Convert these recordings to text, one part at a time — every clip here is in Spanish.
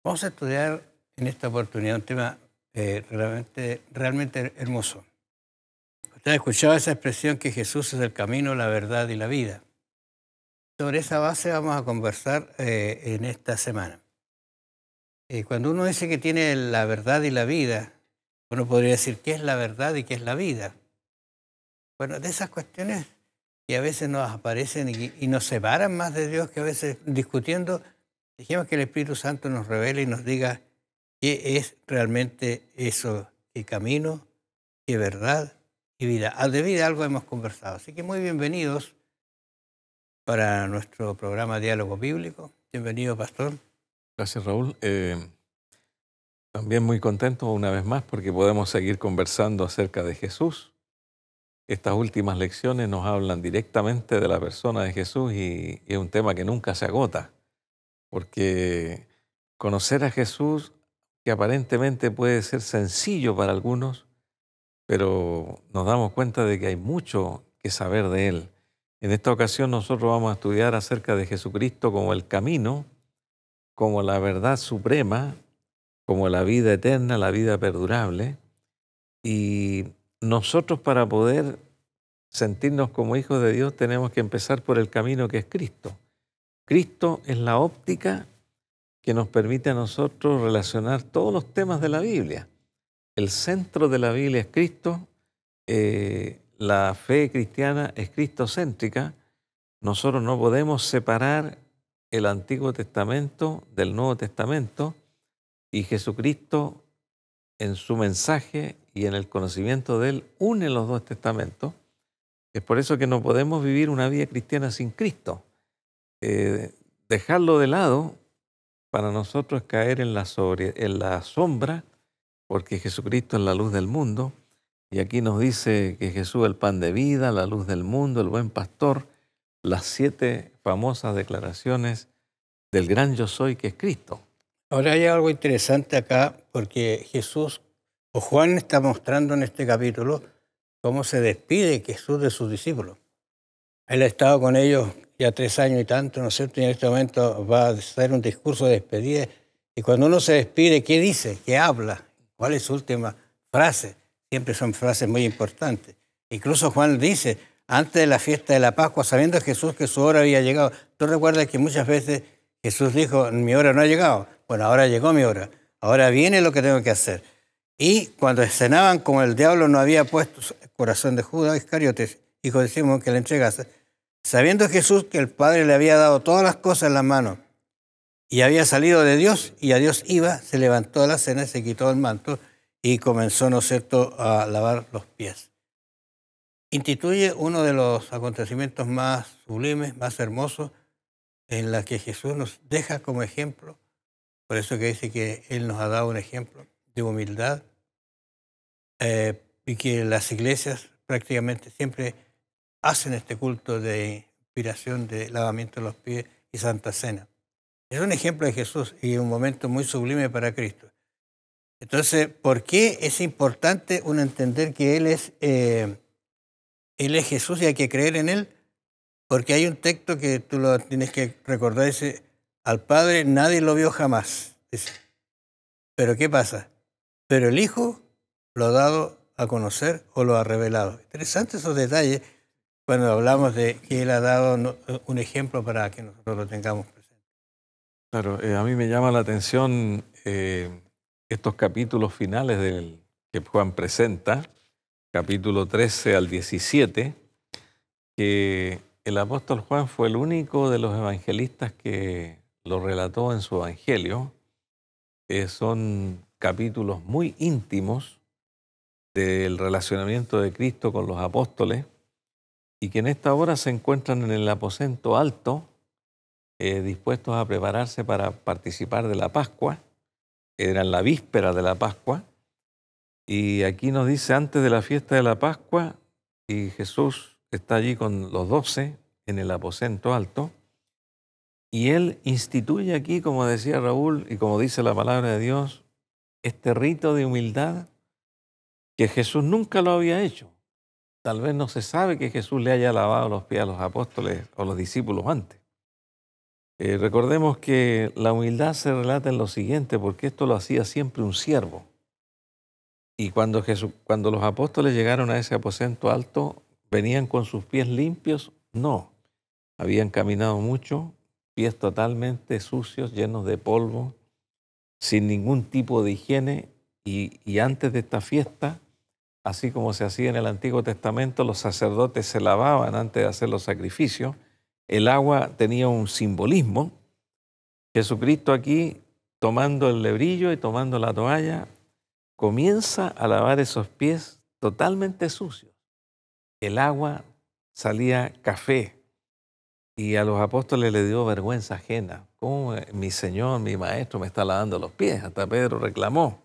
Vamos a estudiar en esta oportunidad un tema realmente hermoso. Usted ha escuchado esa expresión que Jesús es el camino, la verdad y la vida. Sobre esa base vamos a conversar en esta semana. Cuando uno dice que tiene la verdad y la vida, uno podría decir qué es la verdad y qué es la vida. Bueno, de esas cuestiones que a veces nos aparecen y nos separan más de Dios, que a veces discutiendo, dejemos que el Espíritu Santo nos revele y nos diga qué es realmente eso, qué camino, qué verdad y vida. De vida algo hemos conversado. Así que muy bienvenidos para nuestro programa Diálogo Bíblico. Bienvenido, pastor. Gracias, Raúl. También muy contento una vez más porque podemos seguir conversando acerca de Jesús. Estas últimas lecciones nos hablan directamente de la persona de Jesús y es un tema que nunca se agota, porque conocer a Jesús, que aparentemente puede ser sencillo para algunos, pero nos damos cuenta de que hay mucho que saber de Él. En esta ocasión nosotros vamos a estudiar acerca de Jesucristo como el camino, como la verdad suprema, como la vida eterna, la vida perdurable. Y nosotros, para poder sentirnos como hijos de Dios, tenemos que empezar por el camino que es Cristo. Cristo es la óptica que nos permite a nosotros relacionar todos los temas de la Biblia. El centro de la Biblia es Cristo, la fe cristiana es cristocéntrica. Nosotros no podemos separar el Antiguo Testamento del Nuevo Testamento, y Jesucristo, en su mensaje y en el conocimiento de Él, une los dos testamentos. Es por eso que no podemos vivir una vida cristiana sin Cristo. Dejarlo de lado para nosotros es caer en la sombra, porque Jesucristo es la luz del mundo. Y aquí nos dice que Jesús es el pan de vida, la luz del mundo, el buen pastor, las 7 famosas declaraciones del gran yo soy que es Cristo. Ahora hay algo interesante acá porque Jesús, o Juan está mostrando en este capítulo cómo se despide Jesús de sus discípulos. Él ha estado con ellos ya 3 años y tanto, ¿no es cierto? Y en este momento va a hacer un discurso de despedida. Y cuando uno se despide, ¿qué dice? ¿Qué habla? ¿Cuál es su última frase? Siempre son frases muy importantes. Incluso Juan dice, antes de la fiesta de la Pascua, sabiendo Jesús que su hora había llegado. Tú recuerdas que muchas veces Jesús dijo, mi hora no ha llegado. Bueno, ahora llegó mi hora. Ahora viene lo que tengo que hacer. Y cuando cenaban, como el diablo no había puesto el corazón de Judas Iscariotes, hijo de Simón, que le entregase, sabiendo Jesús que el Padre le había dado todas las cosas en las manos y había salido de Dios y a Dios iba, se levantó de la cena, se quitó el manto y comenzó, ¿no es cierto?, a lavar los pies. Instituye uno de los acontecimientos más sublimes, más hermosos, en la que Jesús nos deja como ejemplo. Por eso que dice que Él nos ha dado un ejemplo de humildad y que las iglesias prácticamente siempre hacen este culto de inspiración, de lavamiento de los pies y Santa Cena. Es un ejemplo de Jesús y un momento muy sublime para Cristo. Entonces, ¿por qué es importante uno entender que Él es Jesús y hay que creer en Él? Porque hay un texto que tú lo tienes que recordar, dice, al Padre nadie lo vio jamás. Dice. Pero ¿qué pasa? Pero el Hijo lo ha dado a conocer o lo ha revelado. Interesantes esos detalles cuando hablamos de que Él ha dado un ejemplo para que nosotros lo tengamos presente. Claro, a mí me llama la atención estos capítulos finales que Juan presenta, capítulo 13 al 17, que el apóstol Juan fue el único de los evangelistas que lo relató en su evangelio. Son capítulos muy íntimos del relacionamiento de Cristo con los apóstoles y que en esta hora se encuentran en el aposento alto, dispuestos a prepararse para participar de la Pascua. Era en la víspera de la Pascua, y aquí nos dice antes de la fiesta de la Pascua, y Jesús está allí con los 12 en el aposento alto, y Él instituye aquí, como decía Raúl, y como dice la palabra de Dios, este rito de humildad que Jesús nunca lo había hecho. Tal vez no se sabe que Jesús le haya lavado los pies a los apóstoles o los discípulos antes. Recordemos que la humildad se relata en lo siguiente, porque esto lo hacía siempre un siervo. Y cuando los apóstoles llegaron a ese aposento alto, ¿venían con sus pies limpios? No. Habían caminado mucho, pies totalmente sucios, llenos de polvo, sin ningún tipo de higiene. Y antes de esta fiesta, así como se hacía en el Antiguo Testamento, los sacerdotes se lavaban antes de hacer los sacrificios. El agua tenía un simbolismo. Jesucristo aquí, tomando el lebrillo y tomando la toalla, comienza a lavar esos pies totalmente sucios. El agua salía café y a los apóstoles les dio vergüenza ajena. ¿Cómo mi Señor, mi Maestro me está lavando los pies? Hasta Pedro reclamó.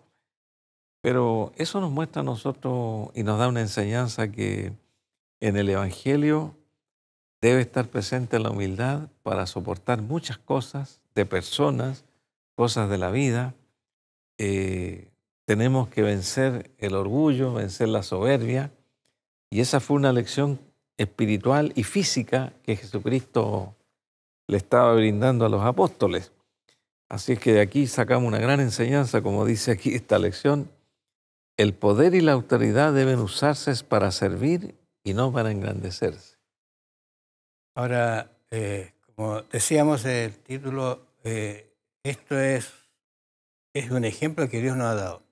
Pero eso nos muestra a nosotros y nos da una enseñanza que en el Evangelio debe estar presente la humildad para soportar muchas cosas de personas, cosas de la vida. Tenemos que vencer el orgullo, vencer la soberbia. Y esa fue una lección espiritual y física que Jesucristo le estaba brindando a los apóstoles. Así que de aquí sacamos una gran enseñanza, como dice aquí esta lección. El poder y la autoridad deben usarse para servir y no para engrandecerse. Ahora, como decíamos el título, esto es un ejemplo que Dios nos ha dado.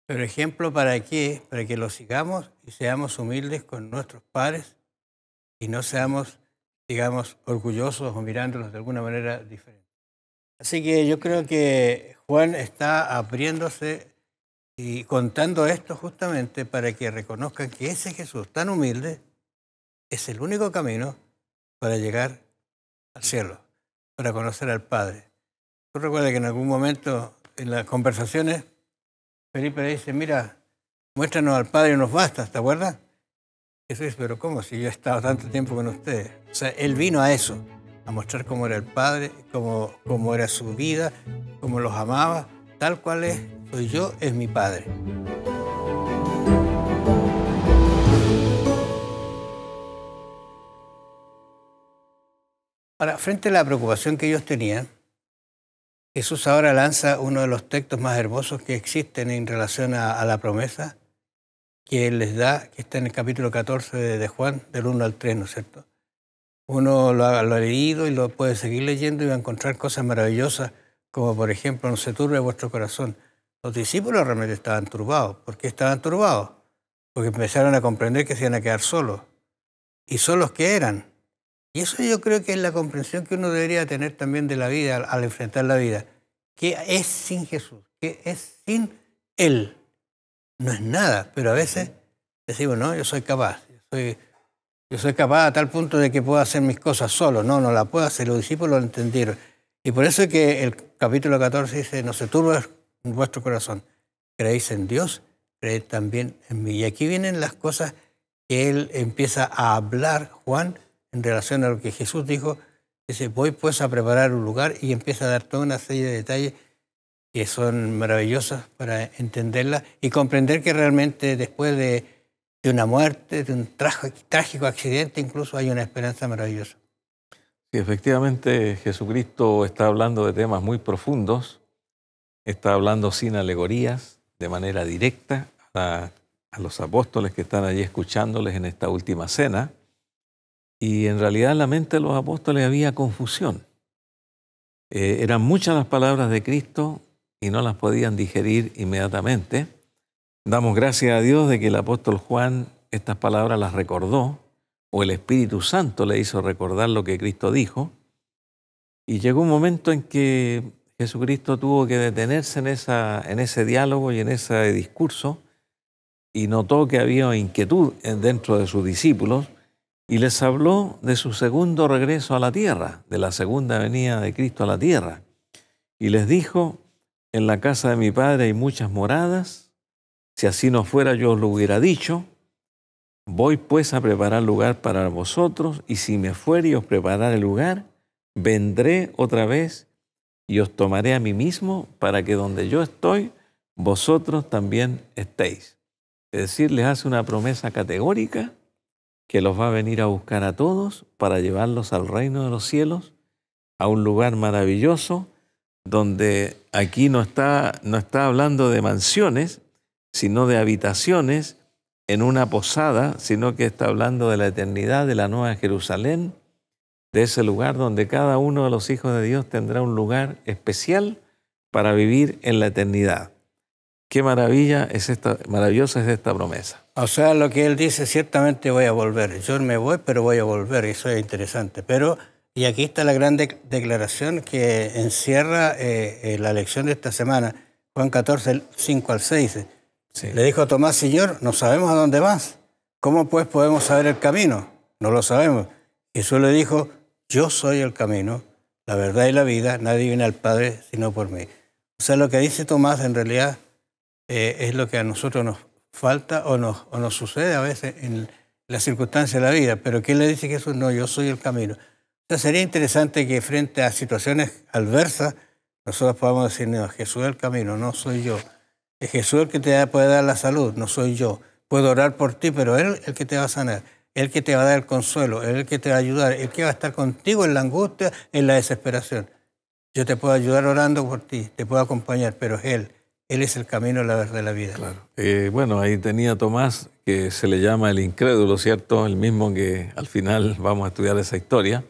Pero ejemplo ¿para qué? Para que lo sigamos y seamos humildes con nuestros padres y no seamos, digamos, orgullosos o mirándolos de alguna manera diferente. Así que yo creo que Juan está abriéndose y contando esto justamente para que reconozcan que ese Jesús tan humilde es el único camino para llegar al cielo, para conocer al Padre. Tú recuerdas que en algún momento en las conversaciones Felipe le dice, mira, muéstranos al Padre y nos basta, ¿te acuerdas? Jesús dice, pero ¿cómo? Si yo he estado tanto tiempo con ustedes. O sea, él vino a eso, a mostrar cómo era el Padre, cómo era su vida, cómo los amaba, tal cual es, soy yo, es mi Padre. Ahora, frente a la preocupación que ellos tenían, Jesús ahora lanza uno de los textos más hermosos que existen en relación a la promesa que Él les da, que está en el capítulo 14 de Juan, del 1 al 3, ¿no es cierto? Uno lo ha leído y lo puede seguir leyendo y va a encontrar cosas maravillosas, como por ejemplo, no se turbe vuestro corazón. Los discípulos realmente estaban turbados. ¿Por qué estaban turbados? Porque empezaron a comprender que se iban a quedar solos. ¿Y solos qué eran? Y eso yo creo que es la comprensión que uno debería tener también de la vida al enfrentar la vida. ¿Qué es sin Jesús? ¿Qué es sin Él? No es nada, pero a veces decimos, no, yo soy capaz. Yo soy capaz a tal punto de que puedo hacer mis cosas solo. No, no la puedo hacer. Los discípulos lo entendieron. Y por eso es que el capítulo 14 dice, no se turbe vuestro corazón. Creéis en Dios, creed también en mí. Y aquí vienen las cosas que Él empieza a hablar, Juan, en relación a lo que Jesús dijo. Dice, voy pues a preparar un lugar, y empieza a dar toda una serie de detalles que son maravillosas para entenderla y comprender que realmente después de una muerte, de un trágico accidente, incluso hay una esperanza maravillosa. Sí, efectivamente Jesucristo está hablando de temas muy profundos, está hablando sin alegorías, de manera directa a los apóstoles que están allí escuchándoles en esta última cena. Y en realidad en la mente de los apóstoles había confusión. Eran muchas las palabras de Cristo y no las podían digerir inmediatamente. Damos gracias a Dios de que el apóstol Juan estas palabras las recordó, o el Espíritu Santo le hizo recordar lo que Cristo dijo. Y llegó un momento en que Jesucristo tuvo que detenerse en ese diálogo y en ese discurso, y notó que había inquietud dentro de sus discípulos, y les habló de su segundo regreso a la tierra, de la segunda venida de Cristo a la tierra. Y les dijo, en la casa de mi Padre hay muchas moradas, si así no fuera yo os lo hubiera dicho. Voy pues a preparar lugar para vosotros, y si me fuere y os prepararé el lugar, vendré otra vez y os tomaré a mí mismo, para que donde yo estoy, vosotros también estéis. Es decir, les hace una promesa categórica que los va a venir a buscar a todos para llevarlos al reino de los cielos, a un lugar maravilloso donde aquí no está hablando de mansiones, sino de habitaciones en una posada, sino que está hablando de la eternidad, de la Nueva Jerusalén, de ese lugar donde cada uno de los hijos de Dios tendrá un lugar especial para vivir en la eternidad. Qué maravillosa es esta promesa. O sea, lo que él dice, ciertamente voy a volver. Yo me voy, pero voy a volver. Eso es interesante. Y aquí está la gran declaración que encierra la lección de esta semana. Juan 14, 5 al 6. Sí. Le dijo a Tomás: Señor, no sabemos a dónde vas. ¿Cómo pues podemos saber el camino? No lo sabemos. Jesús le dijo: yo soy el camino, la verdad y la vida. Nadie viene al Padre sino por mí. O sea, lo que dice Tomás en realidad es lo que a nosotros nos falta o nos sucede a veces en las circunstancias de la vida. Pero ¿qué le dice Jesús? No, yo soy el camino. O sea, sería interesante que frente a situaciones adversas nosotros podamos decir: no, Jesús es el camino, no soy yo. Es Jesús el que te puede dar la salud, no soy yo. Puedo orar por ti, pero Él es el que te va a sanar. Él el que te va a dar el consuelo, Él el que te va a ayudar, Él que va a estar contigo en la angustia, en la desesperación. Yo te puedo ayudar orando por ti, te puedo acompañar, pero es Él. Él es el camino, la verdad y la vida. Claro. Bueno, ahí tenía Tomás, que se le llama el incrédulo, ¿cierto? El mismo que al final vamos a estudiar esa historia.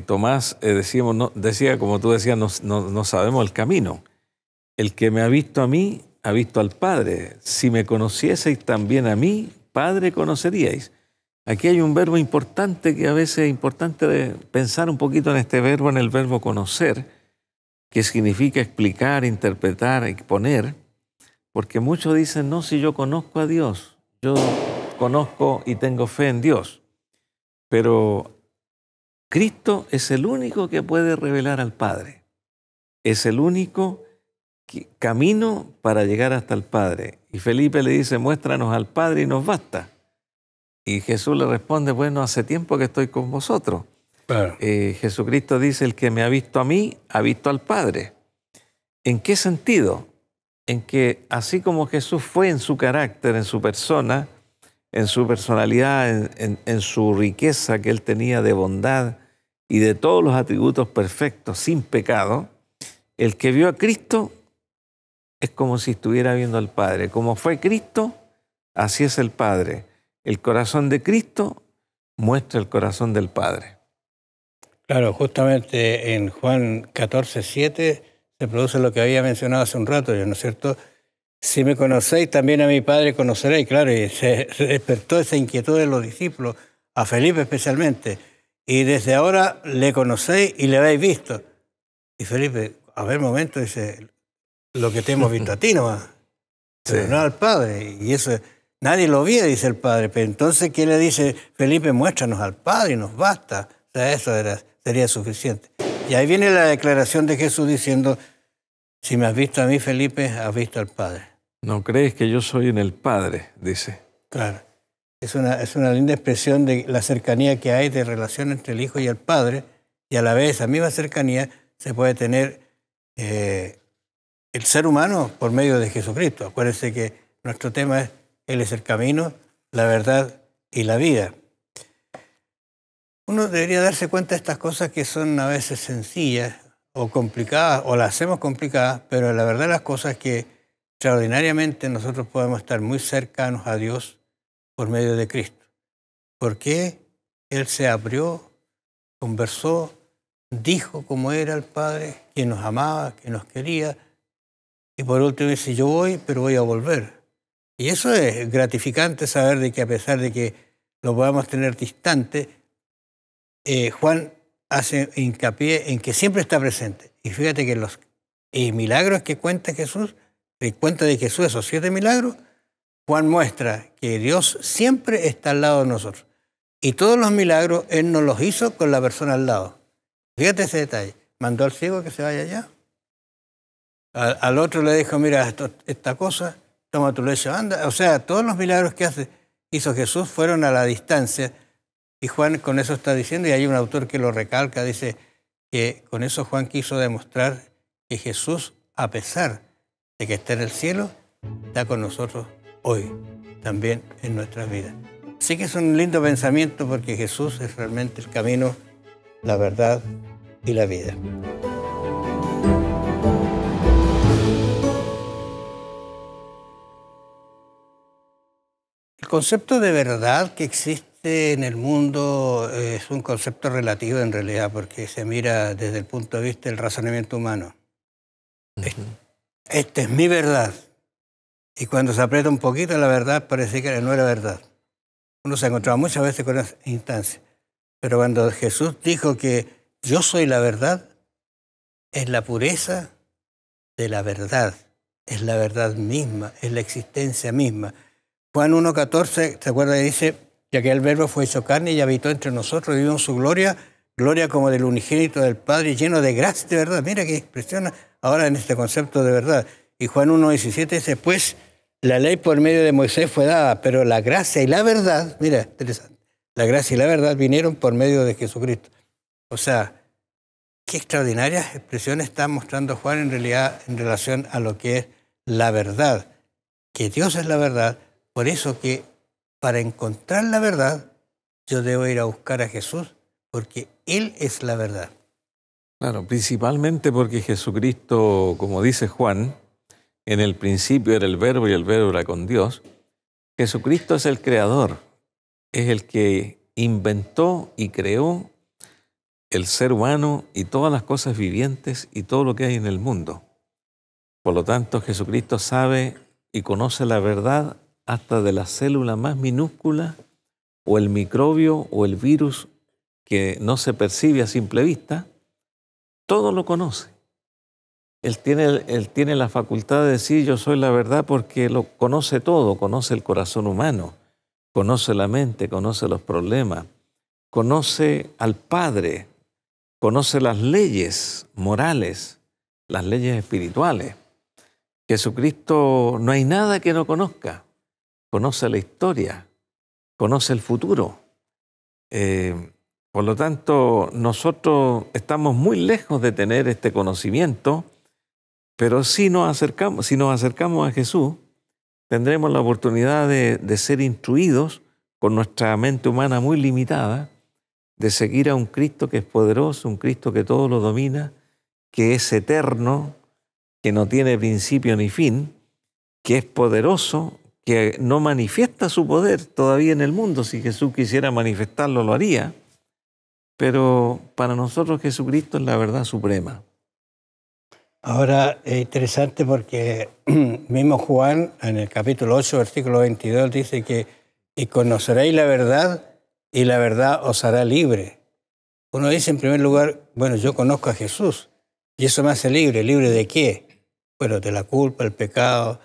Tomás decía, como tú decías, no sabemos el camino. El que me ha visto a mí, ha visto al Padre. Si me conocieseis también a mí, Padre conoceríais. Aquí hay un verbo importante que a veces es importante de pensar un poquito en este verbo, en el verbo conocer, que significa explicar, interpretar, exponer, porque muchos dicen: no, si yo conozco a Dios, yo conozco y tengo fe en Dios. Pero Cristo es el único que puede revelar al Padre. Es el único camino para llegar hasta el Padre. Y Felipe le dice: muéstranos al Padre y nos basta. Y Jesús le responde: bueno, hace tiempo que estoy con vosotros. Claro. Jesucristo dice: el que me ha visto a mí, ha visto al Padre. ¿En qué sentido? En que así como Jesús fue en su carácter, en su persona, en su personalidad, en su riqueza que Él tenía de bondad y de todos los atributos perfectos, sin pecado, el que vio a Cristo es como si estuviera viendo al Padre. Como fue Cristo, así es el Padre. El corazón de Cristo muestra el corazón del Padre. Claro, justamente en Juan 14, 7 se produce lo que había mencionado hace un rato, ¿no es cierto? Si me conocéis, también a mi Padre conoceréis. Claro, y se despertó esa inquietud de los discípulos, a Felipe especialmente. Y desde ahora le conocéis y le habéis visto. Y Felipe, a ver, un momento, dice: lo que te hemos visto a ti nomás, pero no al Padre. Y eso, nadie lo vio, dice el Padre. Pero entonces, ¿qué le dice Felipe? Muéstranos al Padre y nos basta. O sea, eso sería suficiente. Y ahí viene la declaración de Jesús diciendo: si me has visto a mí, Felipe, has visto al Padre. ¿No crees que yo soy en el Padre?, dice. Claro. Es una linda expresión de la cercanía que hay de relación entre el Hijo y el Padre, y a la vez esa misma cercanía se puede tener el ser humano por medio de Jesucristo. Acuérdense que nuestro tema es: Él es el camino, la verdad y la vida. Uno debería darse cuenta de estas cosas que son a veces sencillas o complicadas, o las hacemos complicadas, pero la verdad las cosas es que extraordinariamente nosotros podemos estar muy cercanos a Dios por medio de Cristo. Porque Él se abrió, conversó, dijo cómo era el Padre, que nos amaba, que nos quería, y por último dice: yo voy, pero voy a volver. Y eso es gratificante, saber de que a pesar de que lo podamos tener distante, Juan hace hincapié en que siempre está presente. Y fíjate que los milagros que cuenta Jesús, cuenta de Jesús, esos 7 milagros, Juan muestra que Dios siempre está al lado de nosotros. Y todos los milagros Él nos los hizo con la persona al lado. Fíjate ese detalle. Mandó al ciego que se vaya allá. Al otro le dijo: mira, esta cosa, toma tu leche, anda. O sea, todos los milagros que hizo Jesús fueron a la distancia. Y Juan con eso está diciendo, y hay un autor que lo recalca, dice que con eso Juan quiso demostrar que Jesús, a pesar de que está en el cielo, está con nosotros hoy, también en nuestras vidas. Así que es un lindo pensamiento, porque Jesús es realmente el camino, la verdad y la vida. El concepto de verdad que existe en el mundo es un concepto relativo en realidad, porque se mira desde el punto de vista del razonamiento humano. Esta es mi verdad. Y cuando se aprieta un poquito la verdad parece que no era verdad. Uno se ha encontrado muchas veces con esa instancia. Pero cuando Jesús dijo que yo soy la verdad, es la pureza de la verdad. Es la verdad misma, es la existencia misma. Juan 1:14, ¿se acuerda? Dice, ya que el verbo fue hecho carne y habitó entre nosotros y vimos su gloria, gloria como del unigénito del Padre, lleno de gracia y de verdad. Mira qué expresión ahora en este concepto de verdad. Y Juan 1:17 dice, pues la ley por medio de Moisés fue dada, pero la gracia y la verdad, mira, interesante, la gracia y la verdad vinieron por medio de Jesucristo. O sea, qué extraordinarias expresiones está mostrando Juan en realidad en relación a lo que es la verdad, que Dios es la verdad. Por eso que para encontrar la verdad, yo debo ir a buscar a Jesús, porque Él es la verdad. Claro, principalmente porque Jesucristo, como dice Juan, en el principio era el Verbo y el Verbo era con Dios. Jesucristo es el creador, es el que inventó y creó el ser humano y todas las cosas vivientes y todo lo que hay en el mundo. Por lo tanto, Jesucristo sabe y conoce la verdad hasta de la célula más minúscula o el microbio o el virus que no se percibe a simple vista, todo lo conoce. Él tiene la facultad de decir yo soy la verdad porque lo conoce todo, conoce el corazón humano, conoce la mente, conoce los problemas, conoce al Padre, conoce las leyes morales, las leyes espirituales. Jesucristo no hay nada que no conozca. Conoce la historia, conoce el futuro. Por lo tanto, nosotros estamos muy lejos de tener este conocimiento, pero si nos acercamos a Jesús, tendremos la oportunidad de ser instruidos con nuestra mente humana muy limitada, de seguir a un Cristo que es poderoso, un Cristo que todo lo domina, que es eterno, que no tiene principio ni fin, que es poderoso, que no manifiesta su poder todavía en el mundo. Si Jesús quisiera manifestarlo, lo haría. Pero para nosotros Jesucristo es la verdad suprema. Ahora es interesante porque mismo Juan, en el capítulo 8, versículo 22, dice que y conoceréis la verdad y la verdad os hará libre. Uno dice en primer lugar, bueno, yo conozco a Jesús y eso me hace libre. ¿Libre de qué? Bueno, de la culpa, el pecado,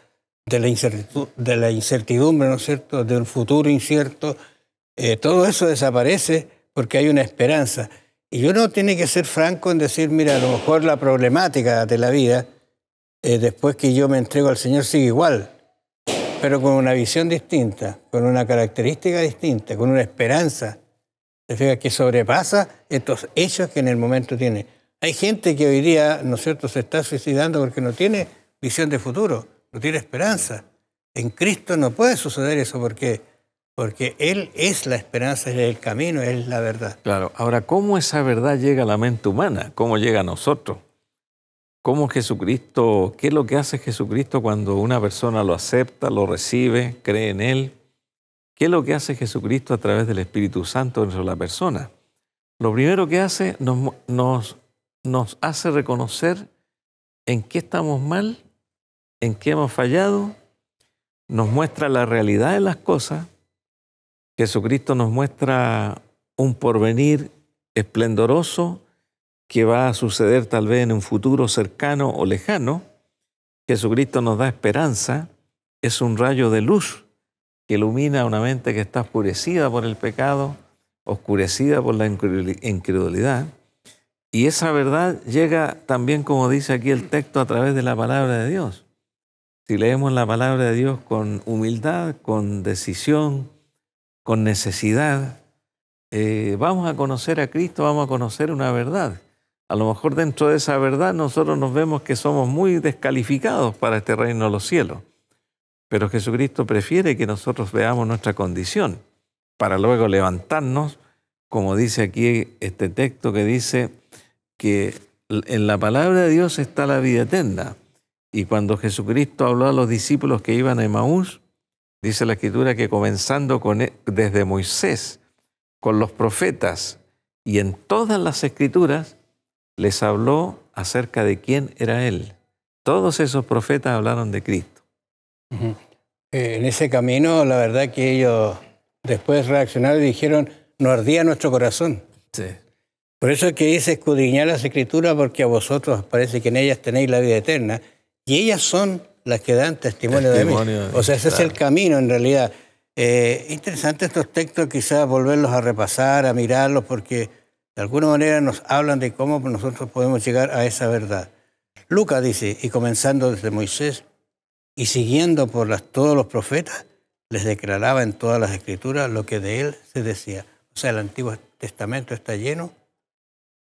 de la incertidumbre, ¿no es cierto?, de un futuro incierto. Todo eso desaparece porque hay una esperanza. Y uno tiene que ser franco en decir, mira, a lo mejor la problemática de la vida, después que yo me entrego al Señor, sigue igual, pero con una visión distinta, con una característica distinta, con una esperanza. Se fija que sobrepasa estos hechos que en el momento tiene. Hay gente que hoy día, ¿no es cierto?, se está suicidando porque no tiene visión de futuro, no tiene esperanza. En Cristo no puede suceder eso porque Él es la esperanza, es el camino, es la verdad. Claro. Ahora, ¿cómo esa verdad llega a la mente humana? ¿Cómo llega a nosotros? ¿Cómo Jesucristo, qué es lo que hace Jesucristo cuando una persona lo acepta, lo recibe, cree en Él? ¿Qué es lo que hace Jesucristo a través del Espíritu Santo dentro de la persona? Lo primero que hace, nos hace reconocer en qué estamos mal, en qué hemos fallado, nos muestra la realidad de las cosas. Jesucristo nos muestra un porvenir esplendoroso que va a suceder tal vez en un futuro cercano o lejano. Jesucristo nos da esperanza, es un rayo de luz que ilumina una mente que está oscurecida por el pecado, oscurecida por la incredulidad. Y esa verdad llega también, como dice aquí el texto, a través de la palabra de Dios. Si leemos la palabra de Dios con humildad, con decisión, con necesidad, vamos a conocer a Cristo, vamos a conocer una verdad. A lo mejor dentro de esa verdad nosotros nos vemos que somos muy descalificados para este reino de los cielos. Pero Jesucristo prefiere que nosotros veamos nuestra condición para luego levantarnos, como dice aquí este texto que dice, que en la palabra de Dios está la vida eterna. Y cuando Jesucristo habló a los discípulos que iban a Emaús, dice la Escritura que comenzando desde Moisés, con los profetas y en todas las Escrituras, les habló acerca de quién era Él. Todos esos profetas hablaron de Cristo. En ese camino, la verdad que ellos después reaccionaron y dijeron, nos ardía nuestro corazón. Sí. Por eso es que dice escudriñar las Escrituras, porque a vosotros parece que en ellas tenéis la vida eterna, y ellas son las que dan testimonio de mí. O sea, ese es el camino en realidad. Interesante estos textos, quizás volverlos a repasar, a mirarlos, porque de alguna manera nos hablan de cómo nosotros podemos llegar a esa verdad. Lucas dice, y comenzando desde Moisés y siguiendo por todos los profetas, les declaraba en todas las Escrituras lo que de él se decía. O sea, el Antiguo Testamento está lleno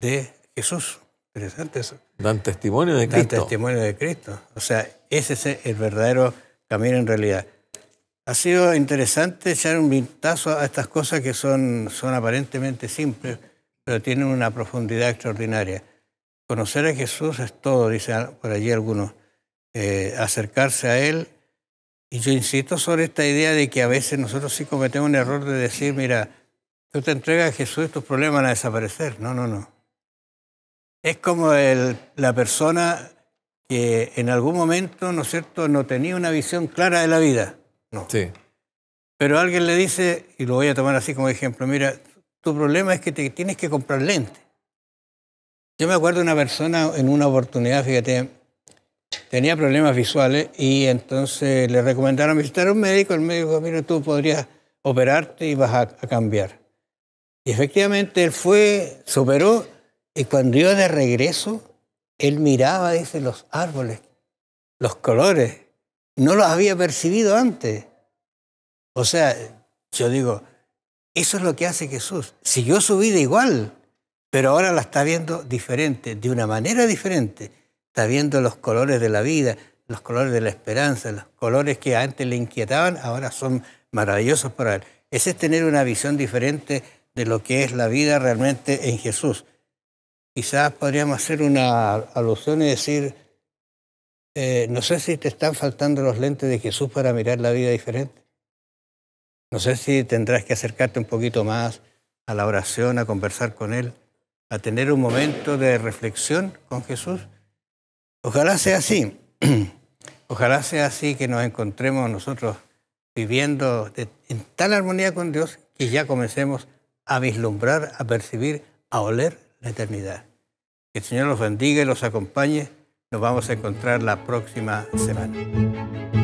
de Jesús. Interesante eso. Dan testimonio de Cristo. Dan testimonio de Cristo. O sea, ese es el verdadero camino en realidad. Ha sido interesante echar un vistazo a estas cosas que son aparentemente simples, pero tienen una profundidad extraordinaria. Conocer a Jesús es todo, dicen por allí algunos. Acercarse a Él. Y yo insisto sobre esta idea de que a veces nosotros sí cometemos un error de decir, mira, tú te entregas a Jesús y tus problemas van a desaparecer. No, no, no. Es como la persona que en algún momento, ¿no es cierto?, no tenía una visión clara de la vida. No. Sí. Pero alguien le dice, y lo voy a tomar así como ejemplo, mira, tu problema es que te tienes que comprar lentes. Yo me acuerdo de una persona en una oportunidad, fíjate, tenía problemas visuales y entonces le recomendaron visitar a un médico. El médico dijo, mira, tú podrías operarte y vas a cambiar. Y efectivamente él fue, se operó, y cuando iba de regreso, él miraba, dice, los árboles, los colores. No los había percibido antes. O sea, yo digo, eso es lo que hace Jesús. Siguió su vida igual, pero ahora la está viendo diferente, de una manera diferente. Está viendo los colores de la vida, los colores de la esperanza, los colores que antes le inquietaban, ahora son maravillosos para él. Ese es tener una visión diferente de lo que es la vida realmente en Jesús. Quizás podríamos hacer una alusión y decir, no sé si te están faltando los lentes de Jesús para mirar la vida diferente. No sé si tendrás que acercarte un poquito más a la oración, a conversar con Él, a tener un momento de reflexión con Jesús. Ojalá sea así. Ojalá sea así, que nos encontremos nosotros viviendo en tal armonía con Dios que ya comencemos a vislumbrar, a percibir, a oler la eternidad. Que el Señor los bendiga y los acompañe. Nos vamos a encontrar la próxima semana.